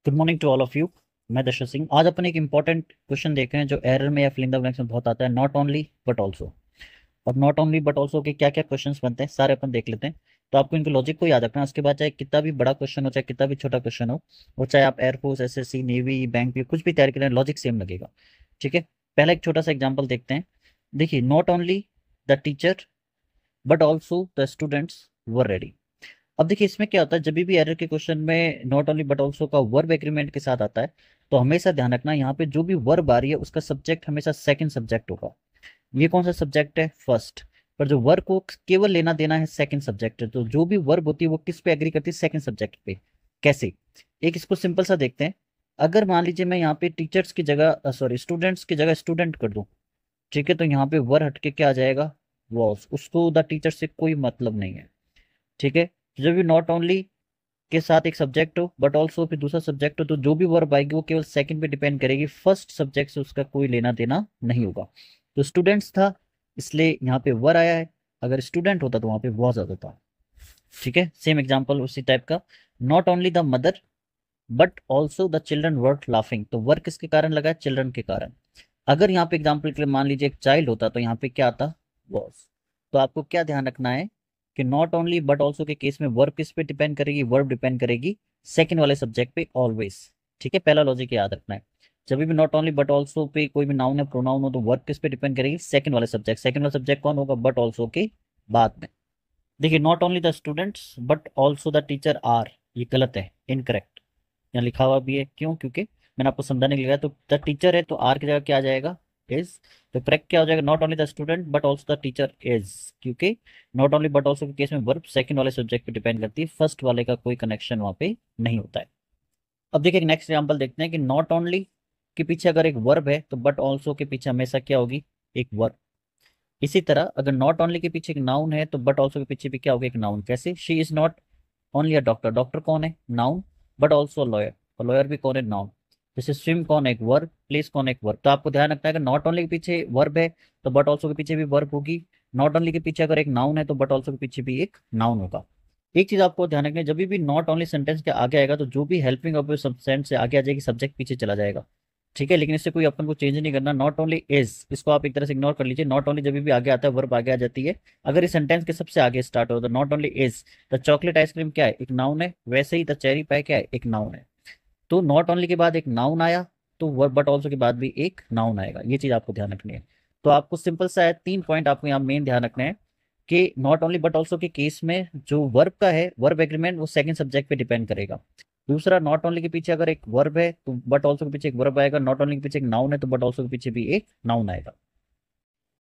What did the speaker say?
Good morning to all of you. मैं दशरथ सिंह। आज अपन एक इंपॉर्टेंट क्वेश्चन देख रहे हैं जो एरर में या फिल इन द ब्लैंक्स में बहुत आता है, नॉट ओनली बट ऑल्सो। और नॉट ओनली बट ऑल्सो के क्या क्या क्वेश्चंस बनते हैं सारे अपन देख लेते हैं। तो आपको इनके लॉजिक को याद रखना है। उसके बाद चाहे कितना भी बड़ा क्वेश्चन हो, चाहे कितना भी छोटा क्वेश्चन हो, और चाहे आप एयरफोर्स, एसएससी, नेवी, बैंक भी कुछ भी तैयार करें, लॉजिक सेम लगेगा। ठीक है। पहला एक छोटा सा एग्जाम्पल देखते हैं। देखिए, not only the teacher but also the students were ready. अब देखिए, इसमें क्या होता है, जब भी एरर के क्वेश्चन में नॉट ओनली बट ऑल्सो का वर्ब एग्रीमेंट के साथ आता है, तो हमेशा ध्यान रखना यहाँ पे जो भी वर्ब आ रही है उसका सब्जेक्ट हमेशा सेकंड सब्जेक्ट होगा। ये कौन सा सब्जेक्ट है? फर्स्ट। पर जो वर्ब को केवल लेना देना है सेकंड सब्जेक्ट है, तो जो भी वर्ब होती है वो किस पे एग्री करती है? सेकंड सब्जेक्ट पे। कैसे? एक इसको सिंपल सा देखते हैं। अगर मान लीजिए मैं यहाँ पे टीचर्स की जगह सॉरी स्टूडेंट्स की जगह स्टूडेंट कर दूं, ठीक है, तो यहाँ पे वर्ब हटके क्या आ जाएगा? वॉज। उसको द टीचर से कोई मतलब नहीं है। ठीक है। जब भी नॉट ओनली के साथ एक सब्जेक्ट हो बट ऑल्सो फिर दूसरा सब्जेक्ट हो, तो जो भी वर्ब आएगी वो केवल सेकंड पे डिपेंड करेगी, फर्स्ट सब्जेक्ट से उसका कोई लेना देना नहीं होगा। तो स्टूडेंट्स था, इसलिए यहाँ पे वर आया है। अगर स्टूडेंट होता तो वहां पे वॉज आ जाता। ठीक है। सेम एग्जाम्पल उसी टाइप का। Not only the mother but also the children were laughing. तो वर किसके कारण लगा है? चिल्ड्रन के कारण। अगर यहाँ पे एग्जाम्पल के लिए मान लीजिए एक चाइल्ड होता तो यहाँ पे क्या आता? वॉज। तो आपको क्या ध्यान रखना है कि नॉट ओनली बट ऑल्सो के केस में वर्ब किस पे डिपेंड करेगी? वर्ब डिपेंड करेगी सेकंड वाले सब्जेक्ट पे ऑलवेज। ठीक है। पहला लॉजिक याद रखना है। जब भी नॉट ओनली बट ऑल्सो पे कोई भी नाउन या प्रोनाउन हो तो वर्ब किस पे डिपेंड करेगी? सेकंड वाले सब्जेक्ट। सेकंड वाला सब्जेक्ट कौन होगा? बट ऑल्सो के बाद में। देखिए, not only the students but also the teacher are, ये गलत है, इनकरेक्ट। यहाँ लिखा हुआ भी है, क्यों? क्योंकि मैंने आपको समझाने के लिए कहा, तो द टीचर है तो आर की जगह क्या आ जाएगा? इज। तो करेक्ट क्या हो जाएगा? Not only the student but also the teacher is. क्योंकि नॉट ओनली बट ऑल्सो के केस में वर्ब सेकंड वाले सब्जेक्ट पे डिपेंड करती है, फर्स्ट वाले का कोई कनेक्शन वहां पे नहीं होता है। अब देखिए, नेक्स्ट एग्जाम्पल देखते हैं कि नॉट ओनली के पीछे अगर एक वर्ब है तो बट ऑल्सो के पीछे हमेशा क्या होगी? एक वर्ब। इसी तरह अगर नॉट ओनली के पीछे एक नाउन है तो बट ऑल्सो के पीछे भी क्या होगा? एक नाउन। कैसे? She is not only a doctor. Doctor कौन है? नाउन। बट ऑल्सो लॉयर, और लॉयर भी कौन है? नाउन। जैसे स्विम कौन है? एक वर्ब। प्लेस कौन है? एक वर्ब। तो आपको ध्यान रखना है कि नॉट ओनली के पीछे वर्ब है तो बट ऑल्सो के पीछे भी वर्ब होगी। नॉट ओनली के पीछे अगर एक नाउन है तो बट ऑल्सो के पीछे भी एक नाउन होगा। एक चीज आपको ध्यान रखनी है, जब भी नॉट ओनली सेंटेंस के आगे आएगा तो जो भी हेल्पिंग ऑफ सेंटेंस से आगे आ जाएगी, सब्जेक्ट पीछे चला जाएगा। ठीक है। लेकिन इससे कोई अपन को चेंज नहीं करना। नॉट ओनली इज, इसको आप एक तरह से इग्नोर कर लीजिए। नॉट ओनली जब भी आगे आता है वर्ब आगे आ जाती है। अगर इस सेंटेंस के सबसे आगे स्टार्ट हो तो not only is the chocolate ice cream क्या है? एक नाउन है। वैसे ही द चेरी पाई क्या है? एक नाउन है। तो नॉट ओनली के बाद एक नाउन आया तो वर्ब बट ऑल्सो के बाद भी एक नाउन आएगा। ये चीज आपको ध्यान रखनी है। तो आपको सिंपल सा है, 3 पॉइंट आपको यहाँ मेन ध्यान रखने हैं कि नॉट ओनली बट ऑल्सो के केस में जो वर्ब का है, वर्ब एग्रीमेंट वो सेकंड सब्जेक्ट पे डिपेंड करेगा। दूसरा, नॉट ओनली के पीछे अगर एक वर्ब है तो बट ऑल्सो के पीछे एक वर्ब आएगा। नॉट ओनली के पीछे एक नाउन है तो बट ऑल्सो के पीछे भी एक नाउन आएगा।